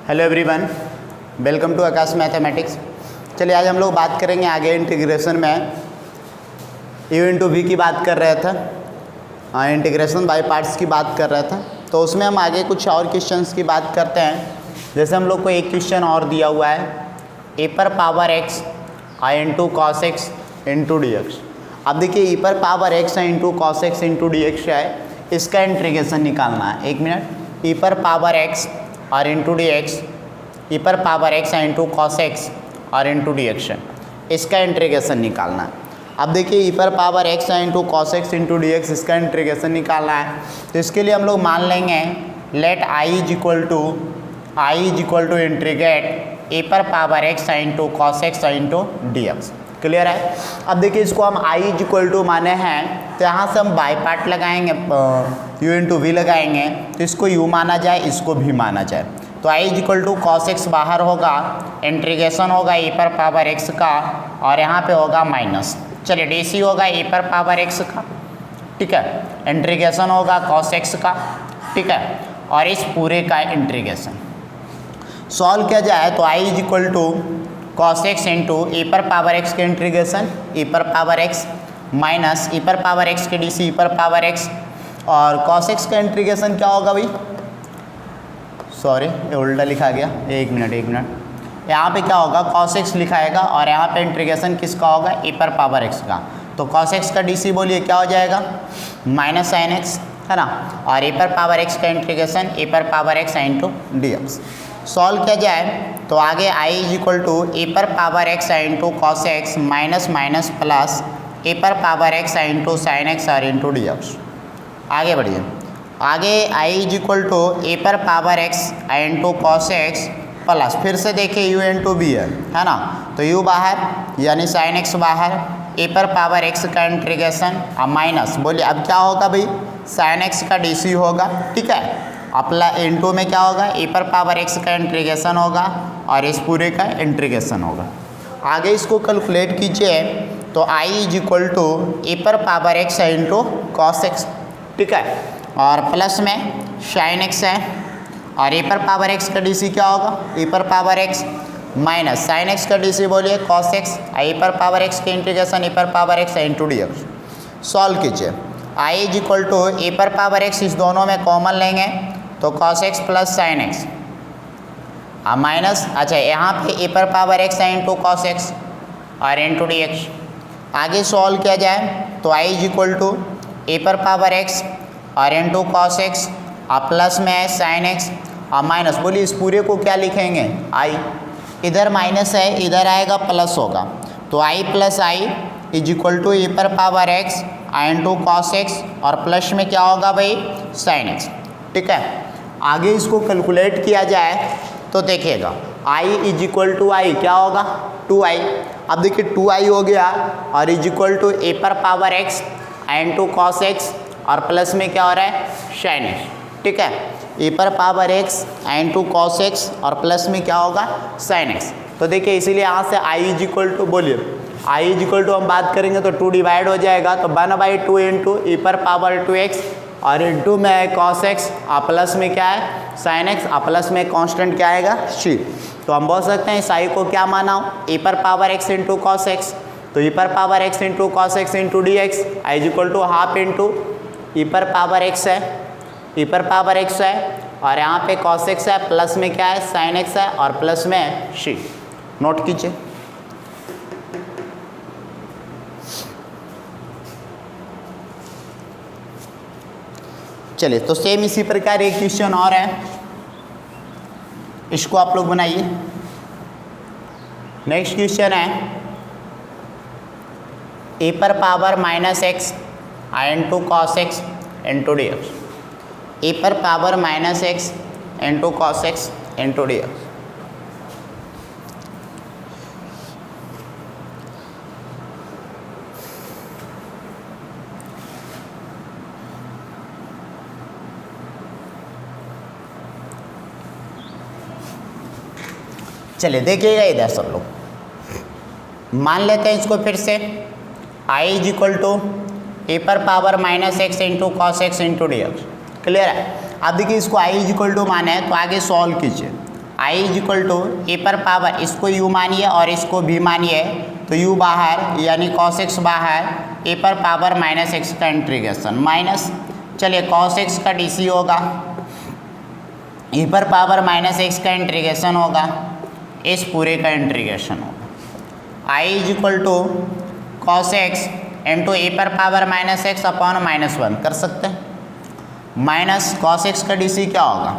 Hello everyone, welcome to Aakash mathematics. चलिए आज हम लोग बात करेंगे आगे इंटीग्रेशन में u इंटू वी की बात कर रहे थे, इंटीग्रेशन बाय पार्ट्स की बात कर रहे थे। तो उसमें हम आगे कुछ और क्वेश्चंस की बात करते हैं। जैसे हम लोग को एक क्वेश्चन और दिया हुआ है ए पर power x I into cos x into d x. अब देखिए ई पर पावर एक्स है into cos x into d x है, इसका इंटीग्रेशन निकालना है। एक मिनट, ई पर पावर एक्स और इंटू डी एक्स, ई पर पावर एक्स है इंटू कॉस एक्स और इंटू डी एक्स, इसका इंटीग्रेशन निकालना है। अब देखिए ई पर पावर एक्स है into cos x into d x, इसका इंटीग्रेशन निकालना है। तो इसके लिए हम लोग मान लेंगे let I is equal to integrate e पर पावर एक्स है into cos x into d x. Clear है। अब देखिए इसको हम आई इज इक्वल टू माने हैं, तो यहाँ से हम बाई पार्ट लगाएंगे, यू इंटू वी लगाएंगे, तो इसको यू माना जाए, इसको भी माना जाए। तो I is equal to cos x बाहर होगा, इंटीग्रेशन होगा ए पर पावर एक्स का और यहाँ पे होगा माइनस। चलिए डी सी होगा ए पर पावर एक्स का, ठीक है, इंटीग्रेशन होगा कॉस एक्स का, ठीक है, और इस पूरे का इंटीग्रेशन सॉल्व किया जाए तो I is equal to cos x into e पर पावर एक्स के इंटीग्रेशन ए पर पावर एक्स माइनस ए पर पावर एक्स के डी सी ए पर पावर एक्स, और कॉस एक्स का इंटीग्रेशन क्या होगा भाई, सॉरी ये उल्टा लिखा गया, एक मिनट, यहाँ पे क्या होगा कॉस एक्स लिखाएगा और यहाँ पे इंटीग्रेशन किसका होगा ए पर पावर एक्स का। तो कॉस एक्स का डी सी बोलिए क्या हो जाएगा माइनस साइन एक्स, है ना, और ए पर पावर एक्स का इंटीग्रेशन ए पर power x into d x. Solve किया जाए तो आगे I is equal to e पर power x into cos x minus minus plus e पर power x into sine x और इंटू डी एक्स। आगे बढ़िए, आगे I is equal to e पर power x into cos x plus फिर से देखिए यू इंटू बी है ना, तो यू बाहर यानी साइन एक्स बाहर, ए पर पावर एक्स का इंटीग्रेशन और माइनस बोलिए अब क्या होगा भाई साइन एक्स का डी सी होगा, ठीक है, अपना इंटू में क्या होगा ए पर पावर एक्स का इंटीग्रेशन होगा और इस पूरे का इंटीग्रेशन होगा। आगे इसको कैलकुलेट कीजिए तो I is equal to e पर power x into cos x, ठीक है, और प्लस में साइन एक्स है और ए पर पावर एक्स का डी सी क्या होगा ए पर power x minus sine x का डी सी बोलिए कॉस एक्स, ए पर पावर एक्स के इंटीग्रेशन ए पर power x into d x. Solve कीजिए, आई इज इक्वल टू ए पर पावर एक्स इस दोनों में कॉमन लेंगे तो cos x plus sine x minus, अच्छा यहाँ पे ए पर पावर एक्स है इंटू कॉस एक्स और इंटू डी एक्स। आगे सॉल्व किया जाए तो I is equal to e पर पावर एक्स और इंटू कॉस एक्स और प्लस में है साइन एक्स और माइनस बोलिए इस पूरे को क्या लिखेंगे आई, इधर माइनस है इधर आएगा प्लस होगा, तो I plus I is equal to e पर power x into cos x और प्लस में क्या होगा भाई साइन एक्स, ठीक है। आगे इसको कैलकुलेट किया जाए तो देखिएगा आई इज इक्वल टू आई क्या होगा 2i। अब देखिए 2i हो गया और इज इक्वल टू ए पर power x into cos x और प्लस में क्या हो रहा है साइन एक्स, ठीक है, ए पर power x into cos x और प्लस में क्या होगा साइन एक्स। तो देखिए इसीलिए यहाँ से आई इज इक्वल टू बोलिए आई इज इक्वल टू हम बात करेंगे तो 2 डिवाइड हो जाएगा, तो 1/2 इंटू ए पर पावर 2x और इंटू में है कॉस एक्स और प्लस में क्या है साइन एक्स और प्लस में कांस्टेंट क्या आएगा सी। तो हम बोल सकते हैं इस आई को क्या माना हो ए पर power x into cos x, तो ए पर power x into cos x into d x I is equal to half into e पर पावर एक्स है, ए पर पावर एक्स है और यहाँ पे कॉस एक्स है, प्लस में क्या है साइन एक्स है और प्लस में है सी। नोट कीजिए। चलिए तो सेम इसी प्रकार एक क्वेश्चन और है, इसको आप लोग बनाइए। नेक्स्ट क्वेश्चन है ए पर power minus x into cos x into d x, e पर power minus x into cos x into d x. चलिए देखिएगा इधर सब लोग मान लेते हैं इसको फिर से आई इज इक्वल टू ए पर power minus x into cos x into d x. Clear है। अब देखिए इसको आई इज इक्वल टू माने तो आगे सॉल्व कीजिए। आई इज इक्वल टू ए पर पावर, इसको यू मानिए और इसको भी मानिए, तो यू बाहर यानी cos x बाहर, ए पर पावर माइनस एक्स का इंटीग्रेशन माइनस, चलिए cos x का डीसी होगा, ए पर पावर माइनस एक्स का इंटीग्रेशन होगा, इस पूरे का इंटीग्रेशन होगा। I is equal to cos x into e पर power minus x upon minus 1 कर सकते हैं, माइनस cos x का डीसी क्या होगा,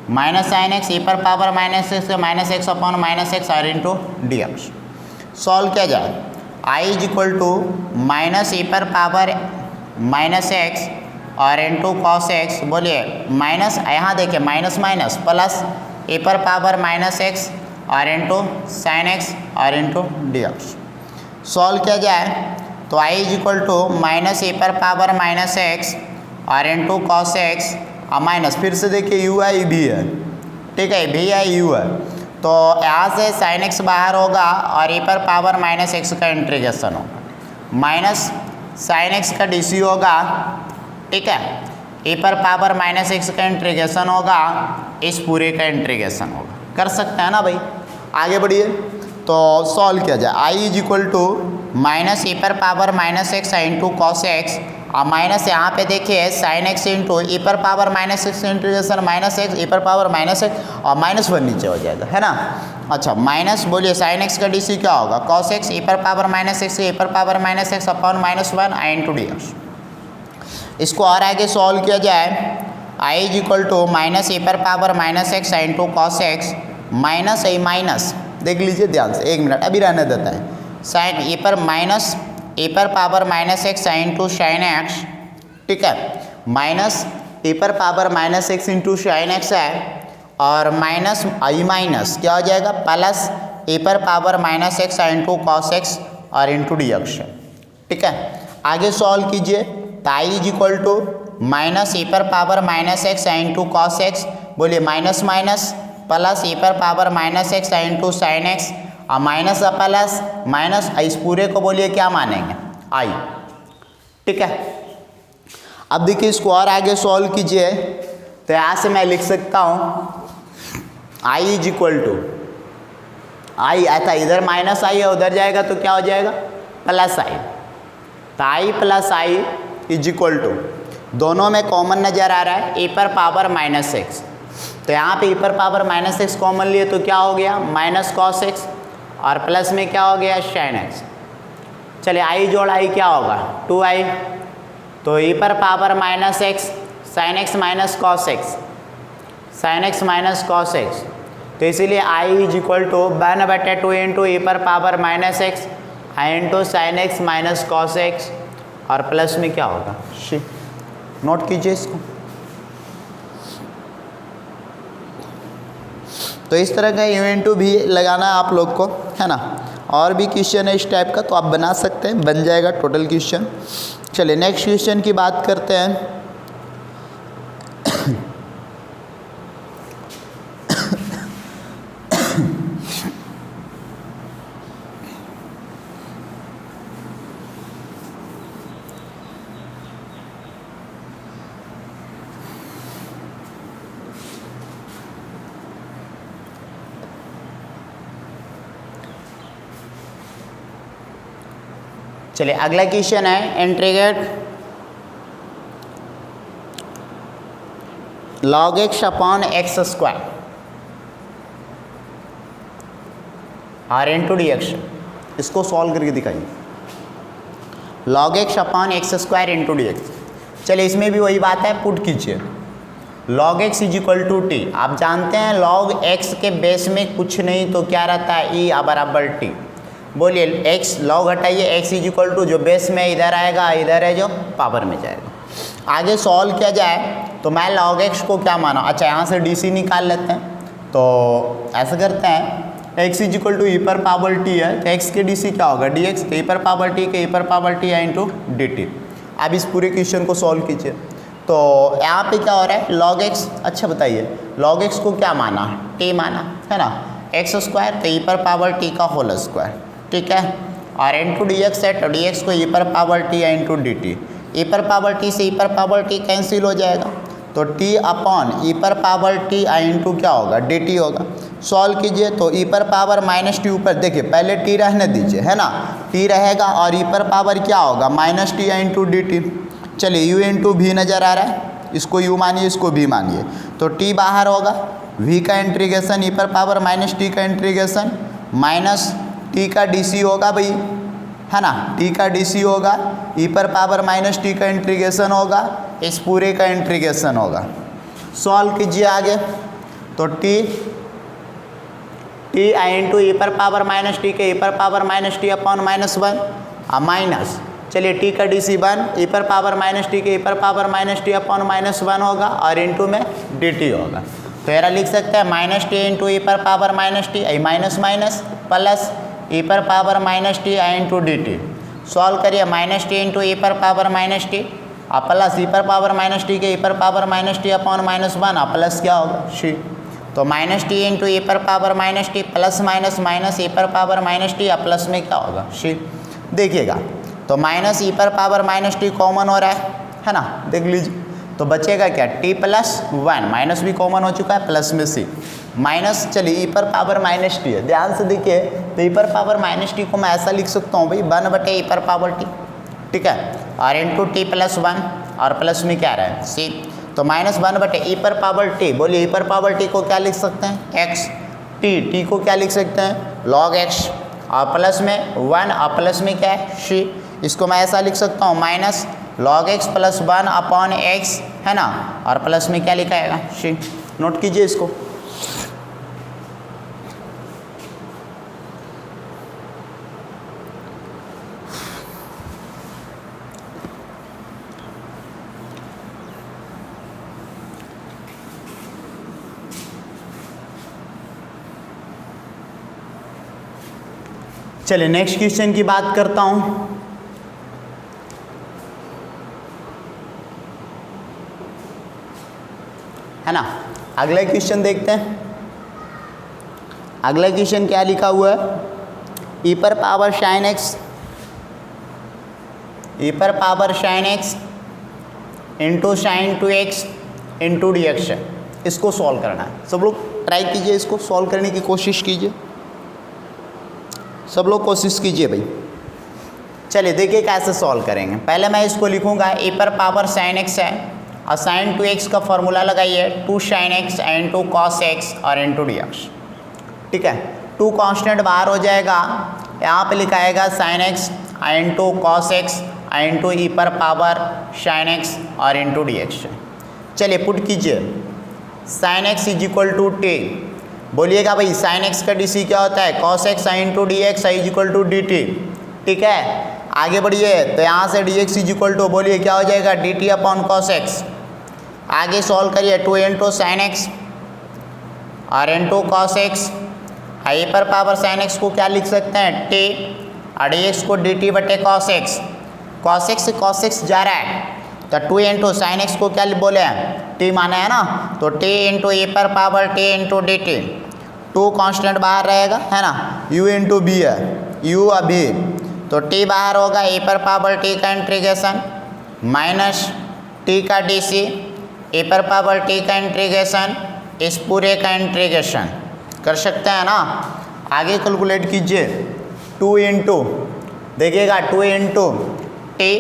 माइनस साइन एक्स ए पर power minus x minus x upon minus x or into d x. Solve किया जाए, I is equal to minus e पर पावर माइनस एक्स और इंटू कॉस एक्स, बोलिए minus, यहाँ देखिए माइनस माइनस प्लस ए पर power minus x और into sine x और इंटू डी एक्स। सॉल्व किया जाए तो I is equal to minus e पर पावर माइनस एक्स और इंटू कॉस एक्स और माइनस, फिर से देखिए यू है भी है, ठीक है, भी है यू है, तो यहाँ से साइन एक्स बाहर होगा और ए पर पावर माइनस एक्स का इंटीग्रेशन होगा, माइनस साइन एक्स का डीसी होगा, ठीक है, ए पर पावर माइनस एक्स का इंटीग्रेशन होगा, इस पूरे का इंटीग्रेशन होगा, कर सकते हैं ना भाई। आगे बढ़िए, तो सॉल्व किया जाए, I is equal to minus e पर power minus x into cos x और माइनस यहाँ पे देखिए साइन एक्स इंटू ए पर power minus x integration minus x e पर पावर माइनस एक्स और माइनस 1 नीचे हो जाएगा, है ना। अच्छा माइनस, बोलिए साइन एक्स का डीसी क्या होगा, कॉस एक्स ए पर पावर माइनस एक्स ए पर power minus x upon minus 1 I into d x. इसको और आगे सॉल्व किया जाए, I is equal to minus e पर power minus x into cos x minus e minus, देख लीजिए ध्यान से, 1 मिनट अभी रहने देता है, साइन ए पर माइनस ए पर power minus x into sine x, ठीक है, माइनस ए पर power minus x into sine x है और माइनस आई माइनस क्या हो जाएगा प्लस ए पर power minus x into cos x और इंटू डी एक्स, ठीक है। आगे सॉल्व कीजिए, तो I is equal to minus e पर power minus x into cos x, बोलिए माइनस माइनस प्लस ए पर power minus x into sine x और माइनस प्लस माइनस, इस पूरे को बोलिए क्या मानेंगे आई, ठीक है। अब देखिए इसको और आगे सॉल्व कीजिए, तो यहाँ से मैं लिख सकता हूँ आई इज इक्वल टू, आई ऐसा इधर माइनस आई है उधर जाएगा तो क्या हो जाएगा प्लस आई, तो I plus I is equal to, दोनों में कॉमन नज़र आ रहा है ए पर पावर माइनस एक्स, तो यहाँ पे ए पर पावर माइनस एक्स कॉमन लिए तो क्या हो गया माइनस कॉस एक्स और प्लस में क्या हो गया साइन एक्स। चलिए आई जोड़ आई क्या होगा 2i, तो ए पर power minus x sine x minus cos x, sine x minus cos x, तो इसीलिए आई is equal to 1/2 into e पर power minus x into sine x minus cos x और प्लस में क्या होगा शी, नोट कीजिए इसको। तो इस तरह का इवेंट भी लगाना है आप लोग को, है ना। और भी क्वेश्चन है इस टाइप का तो आप बना सकते हैं, बन जाएगा टोटल क्वेश्चन। चलिए नेक्स्ट क्वेश्चन की बात करते हैं। चलिए अगला क्वेश्चन है integrate log x upon x square आर इंटू डी एक्स, इसको सॉल्व करके दिखाइए। log x upon x square into d x, चलिए इसमें भी वही बात है, पुट कीजिए log x is equal to t, आप जानते हैं log x के बेस में कुछ नहीं तो क्या रहता है e बराबर टी, बोलिए x log हटाइए, x इज इक्वल टू जो बेस में इधर आएगा इधर है जो पावर में जाएगा। आगे सॉल्व किया जाए तो मैं log x को क्या माना, अच्छा यहाँ से डी सी निकाल लेते हैं, तो ऐसा करते हैं x इज इक्वल टू ई पर पावर टी है तो x के डी सी क्या होगा डी एक्स, तो ई पर पावर टी के ई पर पावर टी है इंटू डी टी। अब इस पूरे क्वेश्चन को सॉल्व कीजिए, तो यहाँ पे क्या हो रहा है log x, अच्छा बताइए log x को क्या माना t माना है ना, एक्स स्क्वायर तो ई पर पावर टी का होल स्क्वायर, ठीक है, और इंटू डी एक्स है तो डी एक्स को ई पर पावर टी है इंटू डी टी, ई पर पावर टी से ई पर पावर टी कैंसिल हो जाएगा तो टी अपॉन ई पर पावर टी इंटू क्या होगा डी टी होगा। सॉल्व कीजिए तो ई पर पावर माइनस टी ऊपर, देखिए पहले टी रहने दीजिए, है ना, टी रहेगा और ई पर पावर क्या होगा minus T into d T. चलिए यू इंटू भी नज़र आ रहा है, इसको यू मानिए, इसको भी मानिए, तो टी बाहर होगा, v का इंटीग्रेशन ई पर पावर माइनस टी का इंटीग्रेशन माइनस टी का डी सी होगा भाई, है ना, टी का डी सी होगा, ई पर पावर माइनस टी का इंटीग्रेशन होगा, इस पूरे का इंटीग्रेशन होगा। सॉल्व कीजिए आगे तो टी इंटू ई पर पावर माइनस टी के ई पर power minus T upon minus one minus, चलिए टी का डी सी वन, ई पर पावर माइनस टी के ई पर power minus T upon minus one होगा और इंटू में डी टी होगा। तो ऐरा लिख सकते हैं माइनस टी इंटू ई पर power minus T I minus minus plus ई पर power minus T I into d t. Solve करिए माइनस टी इंटू ई पर पावर माइनस टी और प्लस ई पर पावर माइनस टी के ई पर power minus T upon minus one और plus क्या होगा सी। तो माइनस टी इंटू ई पर power minus T plus minus minus ई पर पावर माइनस टी और प्लस में क्या होगा सी। देखिएगा तो माइनस ई पर पावर माइनस टी कॉमन हो रहा है ना, देख लीजिए, तो बचेगा क्या टी प्लस वन, माइनस भी कॉमन हो चुका है, प्लस में सी माइनस, चलिए ई पर पावर माइनस टी है, ध्यान से देखिए, तो ई पर पावर माइनस टी को मैं ऐसा लिख सकता हूँ भाई 1/e पर पावर टी, ठीक है, और इंटू टी प्लस वन और प्लस में क्या रहा है सी। तो माइनस 1/e पर पावर टी, बोलिए ई पर पावर टी को क्या लिख सकते हैं एक्स, टी को क्या लिख सकते हैं लॉग एक्स और प्लस में वन और प्लस में क्या है सी। इसको मैं ऐसा लिख सकता हूँ minus log x plus one upon x, है ना, और प्लस में क्या लिखा है सी। नोट कीजिए इसको। चलिए नेक्स्ट क्वेश्चन की बात करता हूं, है ना। अगला क्वेश्चन देखते हैं। अगला क्वेश्चन क्या लिखा हुआ है, ई पर पावर साइन एक्स, ई पर power sine x into sign two x into d x है, इसको सॉल्व करना है। सब लोग ट्राई कीजिए, इसको सॉल्व करने की कोशिश कीजिए, सब लोग कोशिश कीजिए भाई। चलिए देखिए कैसे सॉल्व करेंगे। पहले मैं इसको लिखूंगा ए पर पावर साइन एक्स है और साइन टू एक्स का फॉर्मूला लगाइए 2 sine x into cos x और इंटू डी एक्स, ठीक है। 2 कांस्टेंट बाहर हो जाएगा, यहाँ पे लिखाएगा sine x into cos x into e पर पावर साइन एक्स और इंटू डी एक्स। चलिए पुट कीजिए, sine x is equal to t, बोलिएगा भाई साइन एक्स का डी सी क्या होता है cos x into d x is equal to d t, ठीक है। आगे बढ़िए, तो यहाँ से d x is equal to बोलिए क्या हो जाएगा d t upon cos x. आगे सॉल्व करिए 2 इंटू साइन एक्स और इंटू कॉस एक्स, आई पर पावर साइन एक्स को क्या लिख सकते हैं टी और डी एक्स को डी टी बटे कॉस एक्स, कॉस एक्स से कॉस एक्स जा रहा है तो 2 इंटू साइन एक्स को क्या बोले हैं टी माना है ना, तो टी इंटू ए पर power T into d T, 2 constant बाहर रहेगा, है ना, u इंटू बी है, u अभी, तो t बाहर होगा ए पर पावर t का इंटीग्रेशन माइनस t का डी सी, ए पर पावर t का इंटीग्रेशन, इस पूरे का इंटीग्रेशन कर सकते हैं ना। आगे कैलकुलेट कीजिए 2 इंटू, देखिएगा 2 इंटू टी,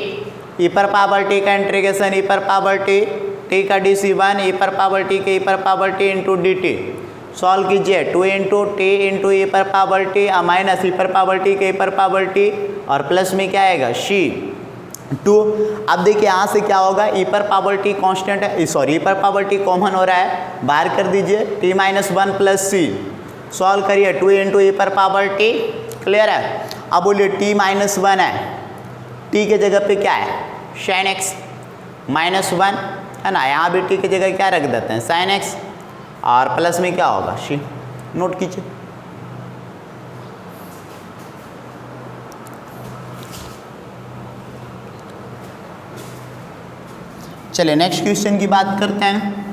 ई पर पावर टी का इंटीग्रेशन ई पर पावर टी का डी सी 1 ई पर पावर टी के ई पर power T into d t. Solve कीजिए 2 इंटू टी इंटू ई पर पावर टी माइनस ई पर पावर टी के ई पर पावर टी और प्लस में क्या आएगा सी 2। अब देखिए यहाँ से क्या होगा, ई पर पावर टी कॉन्स्टेंट है, सॉरी ई पर पावर टी कॉमन हो रहा है, बाहर कर दीजिए टी माइनस 1 प्लस सी। सॉल्व करिए 2 इंटू ई पर पावर टी, क्लियर है। अब बोलिए टी माइनस 1 है, टी के जगह पे क्या है साइन एक्स माइनस 1, है ना, यहाँ भी टी की जगह क्या रख देते हैं साइन एक्स और प्लस में क्या होगा सी। नोट कीजिए। चलिए नेक्स्ट क्वेश्चन की बात करते हैं।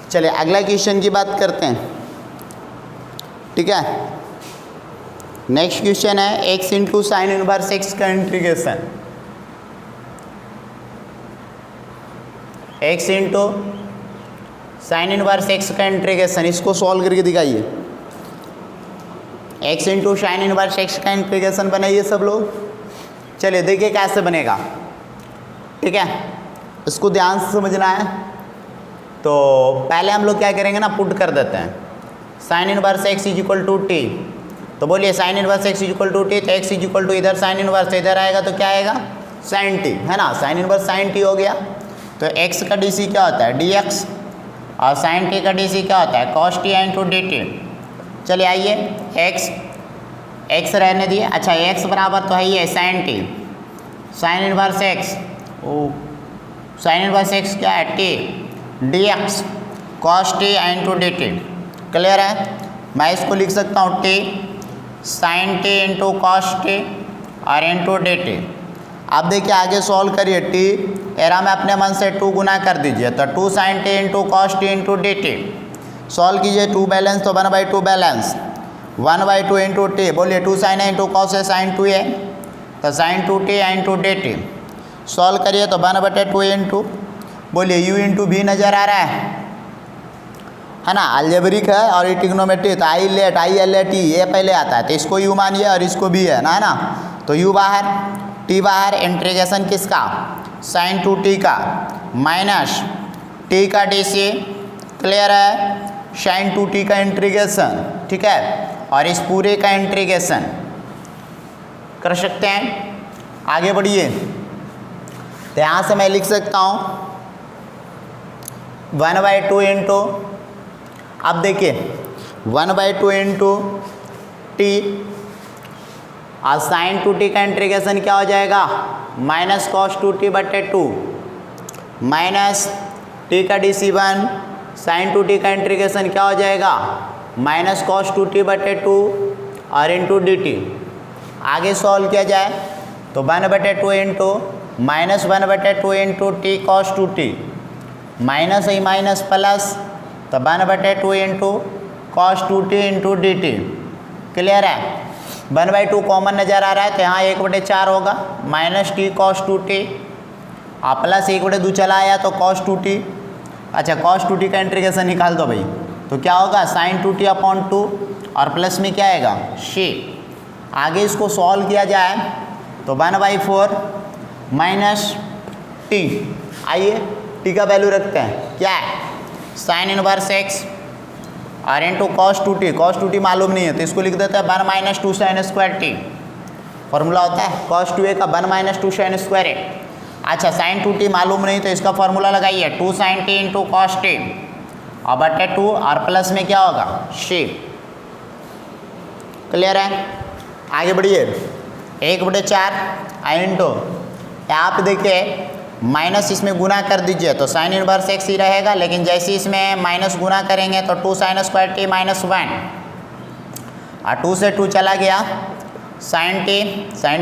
चलिए अगला क्वेश्चन की बात करते हैं, ठीक है। नेक्स्ट क्वेश्चन है x into sine inverse x का integration. X into sine inverse x का इंटीग्रेशन, इसको सॉल्व करके दिखाइए। X into sine inverse x का इंटीग्रेशन बनाइए सब लोग। चलिए देखिए कैसे बनेगा, ठीक है, इसको ध्यान से समझना है। तो पहले हम लोग क्या करेंगे ना, पुट कर देते हैं sine inverse x is equal to t. तो बोलिए sine inverse x is equal to t, तो एक्स इज इक्वल टू इधर साइन इनवर्स इधर आएगा तो क्या आएगा, साइन टी, है ना, साइन इनवर्स साइन टी हो गया। तो एक्स का डी सी क्या होता है, डी एक्स, और साइन टी का डी सी क्या होता है, cos t into d T. चलिए आइए, एक्स रहने दिए। अच्छा एक्स बराबर तो है ये sine t, sine inverse x, oh sine inverse x क्या है, t, d x cos t into d t. Clear है, मैं इसको लिख सकता हूँ t sine t into cos t और इंटू डी टी। अब देखिए आगे सॉल्व करिए, टी एरा में अपने मन से 2 गुना कर दीजिए, तो 2 sine t into cos t into d t. Solve कीजिए, 2 बैलेंस तो 1/2 बैलेंस, 1/2 इंटू टी। बोलिए 2 साइन है इंटू कॉस है, साइन 2 है, तो sine 2t into d t. Solve करिए तो 1/2 इंटू, बोलिए u इंटू भी नज़र आ रहा है ना, अलजेब्रिक है और ये ट्रिग्नोमेट्री, तो I let I L A T ये पहले आता है, तो इसको u मानिए और इसको भी है ना, तो u बाहर t बाहर, इंटीग्रेशन किसका, साइन 2t का माइनस t का डी सी। क्लियर है, साइन 2t का इंटीग्रेशन, ठीक है, और इस पूरे का इंटीग्रेशन कर सकते हैं। आगे बढ़िए, तो यहाँ से मैं लिख सकता हूँ 1/2 इंटू, अब देखिए 1/2 इंटू टी और साइन 2t का इंटीग्रेशन क्या हो जाएगा, minus cos 2t/2 minus T का डी सी 1, साइन 2t का इंटीग्रेशन क्या हो जाएगा, माइनस कॉस 2t/2 और इंटू डी टी। आगे सॉल्व किया जाए तो 1/2 into minus 1/2 into t cos 2t, minus ही माइनस प्लस, तो 1/2 into cos 2t into d t. Clear है, 1/2 कॉमन नज़र आ रहा है, तो यहाँ 1/4 होगा, माइनस टी कॉस 2t और प्लस 1/2 चला आया तो कॉस 2t। अच्छा कॉस 2t का इंटीग्रेशन निकाल दो भाई, तो क्या होगा, साइन 2t/2 और प्लस में क्या आएगा, सी। आगे इसको सॉल्व किया जाए तो 1/4 माइनस टी, आइए टी का वैल्यू रखते हैं, क्या है, साइन इनवर्स एक्स और into cos 2t, cos 2t मालूम नहीं है तो इसको लिख देते हैं 1 minus 2 sine square T. Formula होता है कॉस 2a का 1 माइनस 2 साइन स्क्वायर ए। अच्छा साइन 2t मालूम नहीं तो इसका फॉर्मूला लगाइए, 2 sine t into cos t और बटे 2 और प्लस में क्या होगा, सी। क्लियर है, आगे बढ़िए, 1/4 इंटू, यहाँ पे देखिए माइनस इसमें गुना कर दीजिए तो साइन इनवर्स एक्स ही रहेगा, लेकिन जैसे इसमें माइनस गुना करेंगे तो 2 साइन स्क्वायर टी माइनस 1 और 2 से 2 चला गया, साइन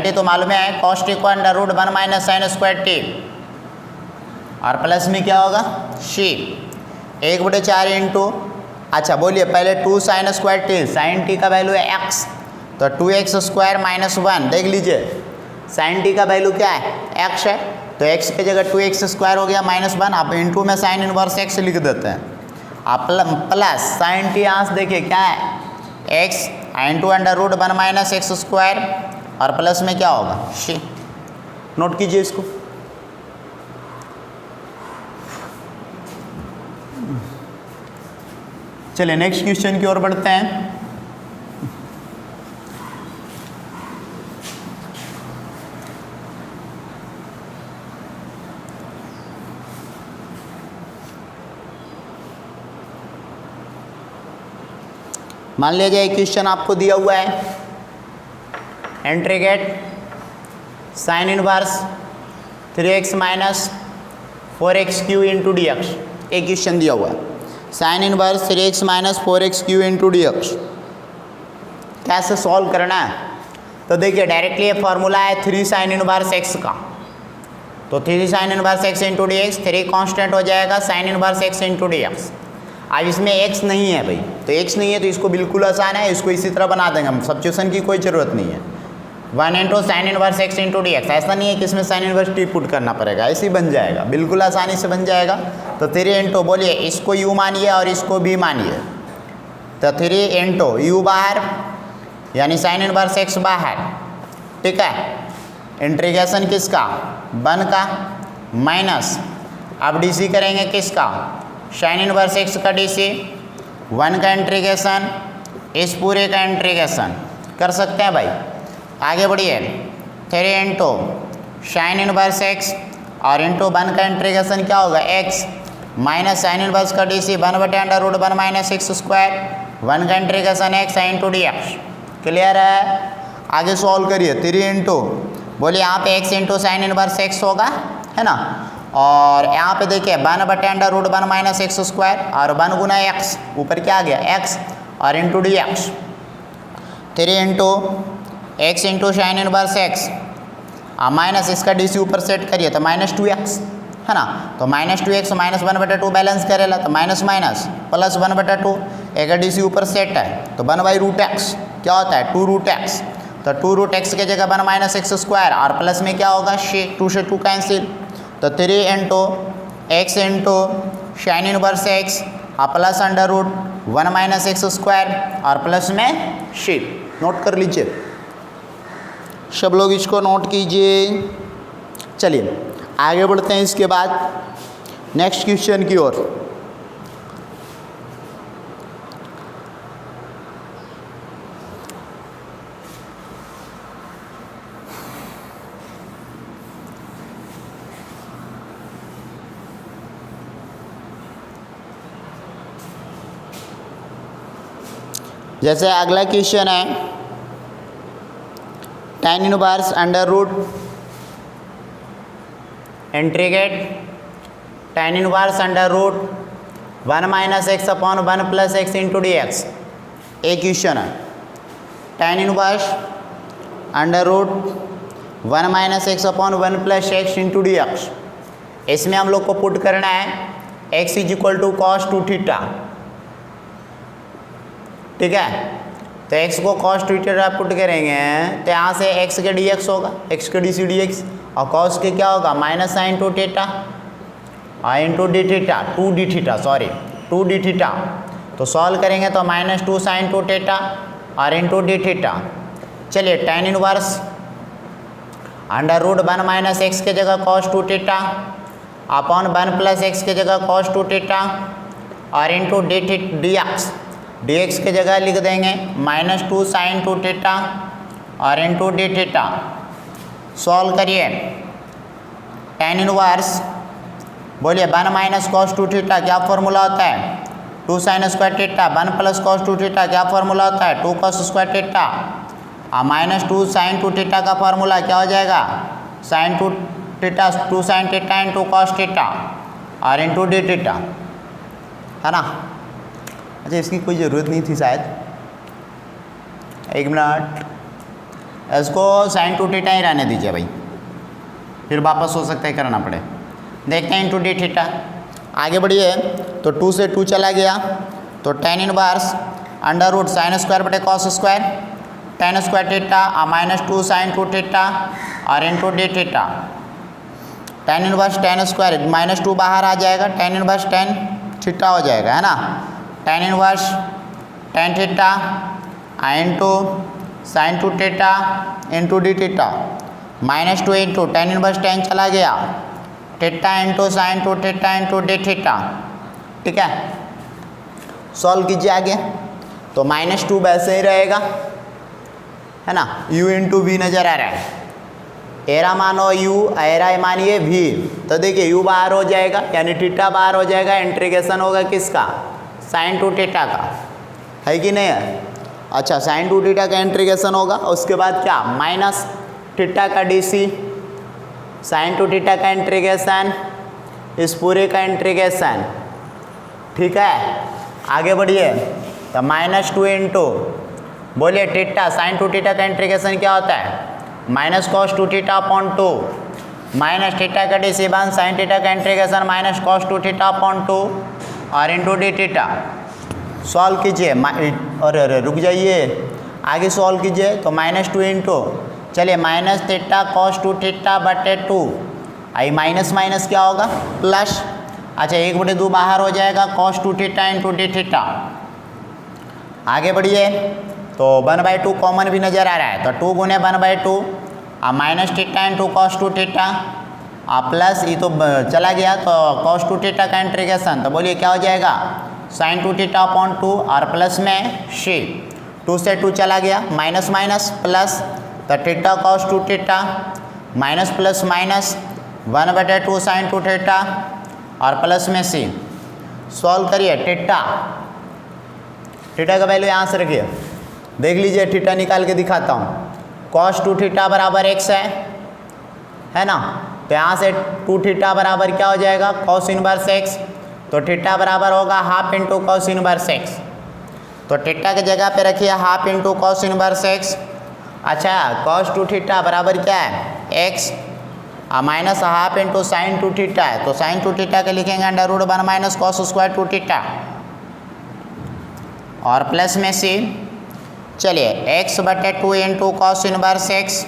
टी तो मालूम है, कॉस टी को √1 माइनस साइन स्क्वायर टी और प्लस में क्या होगा, सी। 1/4 इंटू, अच्छा बोलिए पहले 2 sine square t, sine t का वैल्यू है एक्स, तो 2x स्क्वायर माइनस 1, देख लीजिए साइन टी का वैल्यू क्या है, एक्स है, तो x की जगह 2x स्क्वायर हो गया माइनस 1, आप इंटू में साइन इनवर्स एक्स लिख देते हैं, आप प्लस साइन टी यहाँ से देखिए क्या है, x into √1 minus x square और प्लस में क्या होगा, सी। नोट कीजिए इसको। चलिए नेक्स्ट क्वेश्चन की ओर बढ़ते हैं। मान लीजिए एक क्वेश्चन आपको दिया हुआ है, integrate sine inverse 3x minus 4x³ into d x. एक क्वेश्चन दिया हुआ है, sine inverse 3x minus 4x³ into d x, कैसे सॉल्व करना है। तो देखिए डायरेक्टली ये फॉर्मूला है 3 साइन इनवर्स x का, तो 3 sign inverse x into d x, 3 constant हो जाएगा sign inverse x into d x. अब इसमें x नहीं है भाई, तो x नहीं है तो इसको बिल्कुल आसान है, इसको इसी तरह बना देंगे हम, सब्स्टिट्यूशन की कोई ज़रूरत नहीं है। 1 into sine inverse x into d x, ऐसा नहीं है कि इसमें साइन इनवर्स t पुट करना पड़ेगा, ऐसे ही बन जाएगा, बिल्कुल आसानी से बन जाएगा। तो 3 इंटू, बोलिए इसको u मानिए और इसको b मानिए, तो 3 इंटू u बाहर यानी साइन इनवर्स x बाहर, ठीक है, इंटीग्रेशन किसका 1 का माइनस, अब डी सी करेंगे किसका साइन इनवर्स x का डी सी, 1 का इंटीग्रेशन इस पूरे का इंटीग्रेशन कर सकते हैं भाई। आगे बढ़िए 3 इंटू साइन इनवर्स x और इंटू 1 का इंटीग्रेशन क्या होगा x माइनस साइन इनवर्स का d c 1/√1 minus x square, 1 का integration x into d x. Clear है? आगे सॉल्व करिए 3 इंटू, बोलिए यहाँ पे x into sine inverse x होगा, है ना, और यहाँ पे देखिए 1/√1 माइनस x स्क्वायर और 1 गुना x, ऊपर क्या आ गया x और into d x. 3 into x into sine inverse x minus इसका डी सी ऊपर सेट करिए तो माइनस 2x, है ना, तो माइनस 2x माइनस 1/2 बैलेंस करेला तो माइनस माइनस प्लस 1/2, एक डी सी ऊपर सेट है तो 1/√x क्या होता है 2√x, तो 2√x के जगह 1 माइनस x स्क्वायर और प्लस में क्या होगा 2 से 2 कैंसिल, तो 3 into x into sine inverse x plus √1 minus x square और प्लस में शी। नोट कर लीजिए सब लोग, इसको नोट कीजिए। चलिए आगे बढ़ते हैं इसके बाद नेक्स्ट क्वेश्चन की ओर। जैसे अगला क्वेश्चन है tan inverse under root integrate tan inverse under root 1 minus x upon 1 plus x into d x. एक क्वेश्चन है tan inverse under root 1 minus x upon 1 plus x into d x. इसमें हम लोग को put करना है x is equal to cos 2 theta, ठीक है, तो x को cos 2 थीटा पुट करेंगे तो यहाँ से x के dx होगा, x के डी सी डी एक्स, और cos के क्या होगा minus sine 2 theta into d theta 2d theta, sorry 2d theta, तो सॉल्व करेंगे तो माइनस 2 साइन 2 थीटा और इंटू डी थीटा। चलिए tan inverse under root 1 minus x के जगह cos 2 theta upon 1 plus x के जगह cos 2 थीटा और into d x, d x के जगह लिख देंगे माइनस 2 साइन 2 थीटा और इंटू डी थीटा। सॉल्व करिए tan इनवर्स, बोलिए 1 माइनस कॉस 2 थीटा क्या फॉर्मूला होता है 2 sine square theta, 1 plus cos 2 theta क्या फॉर्मूला होता है 2 कॉस स्क्वायर थीटा, और माइनस 2 साइन 2 थीटा का फॉर्मूला क्या हो जाएगा sine 2 theta 2 sine theta into cos theta और इंटू डी थीटा, है ना। अच्छा इसकी कोई ज़रूरत नहीं थी शायद, एक मिनट, इसको साइन 2 थीटा ही रहने दीजिए भाई, फिर वापस हो सकता है करना पड़े। देखते हैं इंटू डी थीटा, आगे बढ़िए तो 2 से 2 चला गया तो tan inverse under root sine square बटे cos square tan square theta और माइनस 2 साइन 2 थीटा और into d theta. tan inverse tan square minus 2 बाहर आ जाएगा, tan इनवर्स tan थीटा हो जाएगा, है ना, tan inverse tan theta into sine 2 theta into d theta, minus 2 into tan inverse tan चला गया theta into sine 2 theta into d theta, ठीक है। सॉल्व कीजिए आगे, तो माइनस 2 वैसे ही रहेगा, है ना, u इंटू वी नज़र आ रहा है, एरा मानो u एरा मानिए v, तो देखिए u बाहर हो जाएगा यानी थीटा बाहर हो जाएगा, इंटीग्रेशन होगा किसका साइन 2 थीटा का, है कि नहीं है। अच्छा साइन 2 थीटा का इंटीग्रेशन होगा, उसके बाद क्या माइनस थीटा का डी सी, साइन 2 थीटा का इंटीग्रेशन, इस पूरे का इंटीग्रेशन, ठीक है। आगे बढ़िए तो माइनस 2 इंटू, बोलिए थीटा साइन 2 थीटा का इंटीग्रेशन क्या होता है minus cos 2 theta upon 2 minus theta का डी सी 1 साइन थीटा का integration minus cos 2 theta upon 2 और इंटू डी थीटा। सॉल्व कीजिए, अरे रुक जाइए, आगे सॉल्व कीजिए। तो -2 इंटू, चलिए माइनस थीटा कॉस 2 थीटा बटे 2, आई माइनस माइनस क्या होगा प्लस। अच्छा 1/2 बाहर हो जाएगा, cos 2 theta into d theta. आगे बढ़िए, तो 1/2 कॉमन भी नज़र आ रहा है, तो 2 गुने 1/2 minus theta into cos 2 theta plus, ये तो चला गया, तो कॉस 2 थीटा का इंटीग्रेशन, तो बोलिए क्या हो जाएगा साइन 2 थीटा अपॉन 2 और प्लस में शी, 2 से 2 चला गया, माइनस माइनस प्लस, तो theta cos 2 theta minus plus minus 1/2 sine 2 theta और प्लस में सी। सॉल्व करिए, थीटा का वैल्यू यहाँ से रखिए, देख लीजिए थीटा निकाल के दिखाता हूँ। कॉस 2 थीटा बराबर x है ना, तो यहाँ से 2 थीटा बराबर क्या हो जाएगा कॉस इनवर्स x, तो थीटा बराबर होगा half into cos inverse x। तो थीटा की जगह पे रखिए half into cos inverse x। अच्छा कॉस 2 थीटा बराबर क्या है x minus half into sine 2 theta है, तो साइन 2 थीटा के लिखेंगे √1 माइनस कॉस स्क्वायर 2 थीटा और प्लस में सी। चलिए x/2 into cos inverse x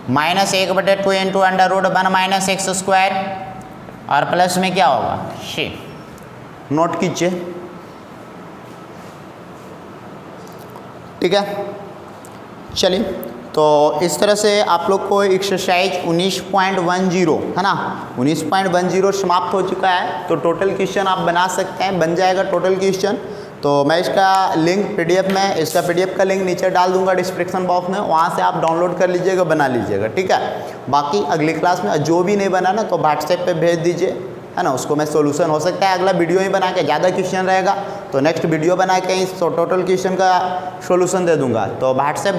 minus 1/2 into √1 minus x square और प्लस में क्या होगा सी। नोट कीजिए, ठीक है। चलिए तो इस तरह से आप लोग को एक्सरसाइज 19.10 है ना, 19.10 समाप्त हो चुका है। तो टोटल क्वेश्चन आप बना सकते हैं, बन जाएगा टोटल क्वेश्चन। तो मैं इसका लिंक पीडीएफ में, इसका पीडीएफ का लिंक नीचे डाल दूंगा डिस्क्रिप्शन बॉक्स में, वहाँ से आप डाउनलोड कर लीजिएगा, बना लीजिएगा, ठीक है। बाकी अगली क्लास में जो भी नहीं बना ना तो व्हाट्सएप पे भेज दीजिए, है ना, उसको मैं सोल्यूशन हो सकता है अगला वीडियो ही बना के, ज़्यादा क्वेश्चन रहेगा तो नेक्स्ट वीडियो बना के इस टोटल क्वेश्चन का सोल्यूशन दे दूंगा। तो व्हाट्सएप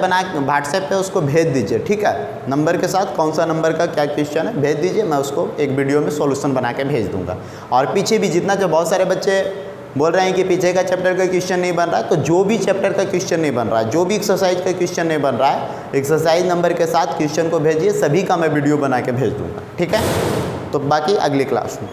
पे उसको भेज दीजिए, ठीक है, नंबर के साथ कौन सा नंबर का क्या क्वेश्चन है भेज दीजिए, मैं उसको एक वीडियो में सोल्यूशन बना के भेज दूंगा। और पीछे भी जितना, जो बहुत सारे बच्चे बोल रहे हैं कि पीछे का चैप्टर का क्वेश्चन नहीं बन रहा है, तो जो भी चैप्टर का क्वेश्चन नहीं बन रहा है, जो भी एक्सरसाइज का क्वेश्चन नहीं बन रहा है, एक्सरसाइज नंबर के साथ क्वेश्चन को भेजिए, सभी का मैं वीडियो बना के भेज दूंगा, ठीक है। तो बाकी अगली क्लास में।